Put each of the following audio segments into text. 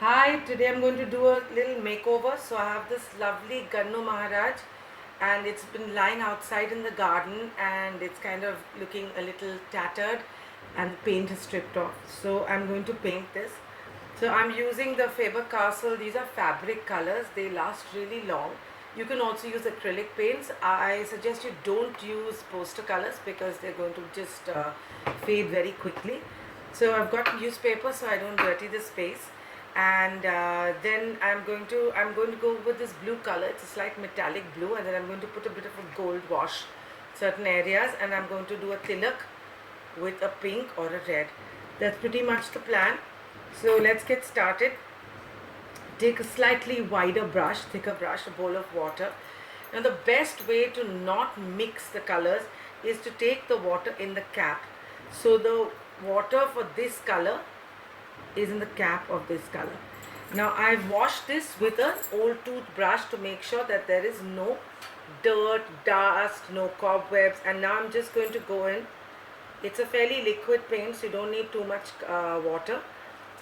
Hi, today I'm going to do a little makeover. So I have this lovely Gannu Maharaj and it's been lying outside in the garden and it's kind of looking a little tattered and the paint has stripped off. So I'm going to paint this. So I'm using the Faber-Castell. These are fabric colors. They last really long. You can also use acrylic paints. I suggest you don't use poster colors because they're going to just fade very quickly. So I've got newspaper so I don't dirty the space, and then I'm going to go with this blue color. It's a slight metallic blue, and then I'm going to put a bit of a gold wash certain areas, and I'm going to do a tilak with a pink or a red. That's pretty much the plan. So let's get started. Take a slightly wider brush, thicker brush, a bowl of water. Now the best way to not mix the colors is to take the water in the cap. So the water for this color is in the cap of this color. Now I've washed this with an old toothbrush to make sure that there is no dirt, dust, no cobwebs, and now I'm just going to go in. It's a fairly liquid paint, so you don't need too much water,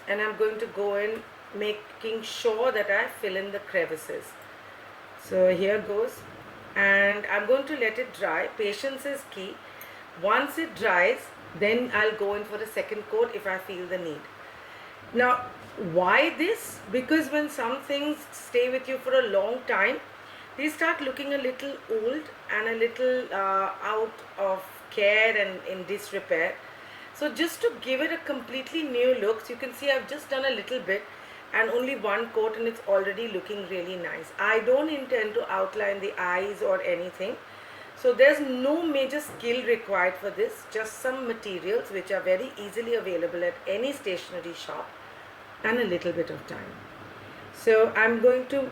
and I'm going to go in making sure that I fill in the crevices. So here goes, and I'm going to let it dry. Patience is key. Once it dries, then I'll go in for a second coat if I feel the need. Now, why this? Because when some things stay with you for a long time, they start looking a little old and a little out of care and in disrepair. So just to give it a completely new look, so you can see I've just done a little bit and only one coat, and it's already looking really nice. I don't intend to outline the eyes or anything. So there's no major skill required for this, just some materials which are very easily available at any stationery shop and a little bit of time. So I'm going to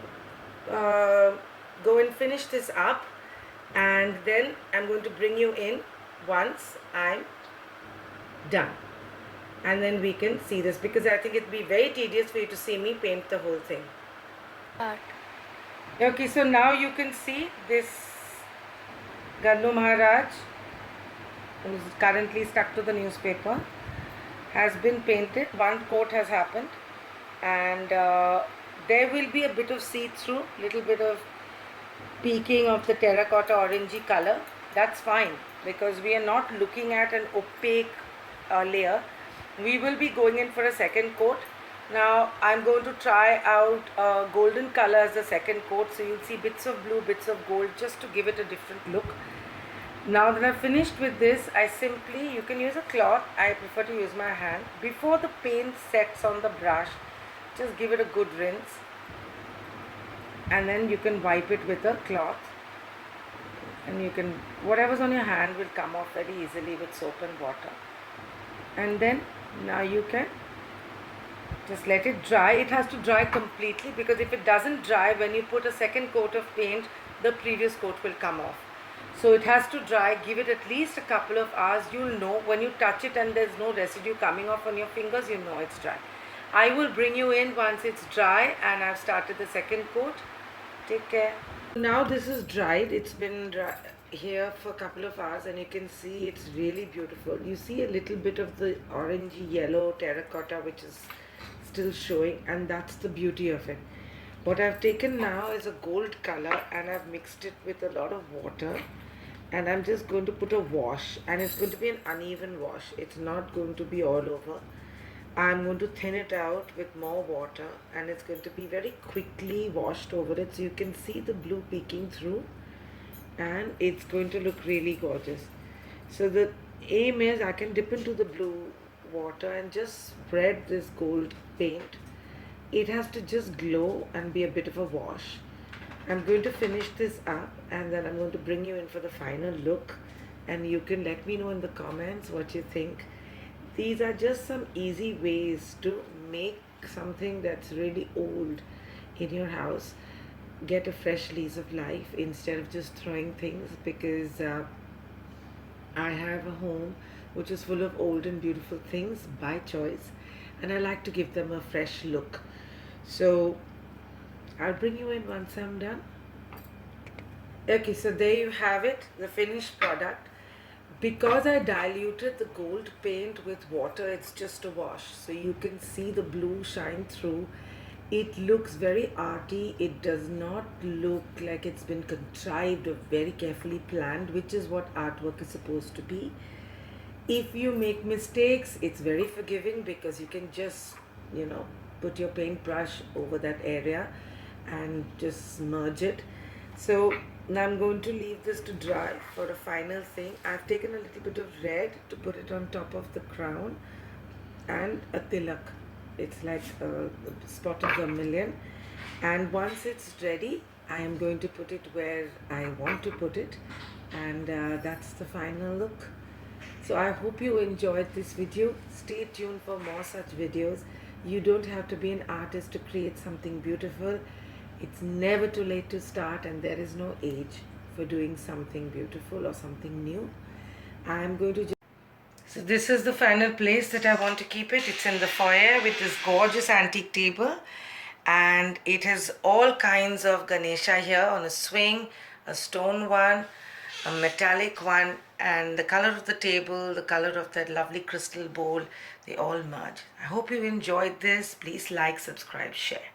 go and finish this up, and then I'm going to bring you in once I'm done, and then we can see this, because I think it'd be very tedious for you to see me paint the whole thing. Art. Okay, so now you can see this Gannu Maharaj, who's currently stuck to the newspaper, has been painted. One coat has happened, and there will be a bit of see-through, little bit of peeking of the terracotta orangey color. That's fine, because we are not looking at an opaque layer. We will be going in for a second coat. Now I'm going to try out golden color as the second coat, so you'll see bits of blue, bits of gold, just to give it a different look. Now that I've finished with this, you can use a cloth. I prefer to use my hand. Before the paint sets on the brush, just give it a good rinse, and then you can wipe it with a cloth, and whatever's on your hand will come off very easily with soap and water. And then now you can just let it dry. It has to dry completely, because if it doesn't dry, when you put a second coat of paint, the previous coat will come off. So it has to dry. Give it at least a couple of hours. You'll know when you touch it and there's no residue coming off on your fingers, you know it's dry. I will bring you in once it's dry and I've started the second coat. Take care. Now this is dried. It's been here for a couple of hours, and you can see it's really beautiful. You see a little bit of the orangey yellow terracotta which is still showing, and that's the beauty of it. What I've taken now is a gold color, and I've mixed it with a lot of water, and I'm just going to put a wash, and it's going to be an uneven wash. It's not going to be all over. I'm going to thin it out with more water, and it's going to be very quickly washed over it, so you can see the blue peeking through, and it's going to look really gorgeous. So the aim is I can dip into the blue water and just spread this gold paint. It has to just glow and be a bit of a wash. I'm going to finish this up, and then I'm going to bring you in for the final look, and you can let me know in the comments what you think. These are just some easy ways to make something that's really old in your house get a fresh lease of life, instead of just throwing things, because I have a home which is full of old and beautiful things by choice, and I like to give them a fresh look. So I'll bring you in once I'm done. Okay, so there you have it, the finished product. Because I diluted the gold paint with water, it's just a wash. So you can see the blue shine through, It looks very arty. It does not look like it's been contrived or very carefully planned, which is what artwork is supposed to be. If you make mistakes, it's very forgiving because you can just, put your paintbrush over that area and just smudge it. So now I'm going to leave this to dry for a final thing. I've taken a little bit of red to put it on top of the crown and a tilak. It's like a spot of vermilion. And once it's ready, I am going to put it where I want to put it. And that's the final look. So I hope you enjoyed this video. Stay tuned for more such videos. You don't have to be an artist to create something beautiful. It's never too late to start, and there is no age for doing something beautiful or something new. I am going to so this is the final place that I want to keep it. It's in the foyer with this gorgeous antique table, and it has all kinds of Ganesha here on a swing, a stone one, a metallic one, and the color of the table, the color of that lovely crystal bowl, they all merge. I hope you enjoyed this. Please like, subscribe, share.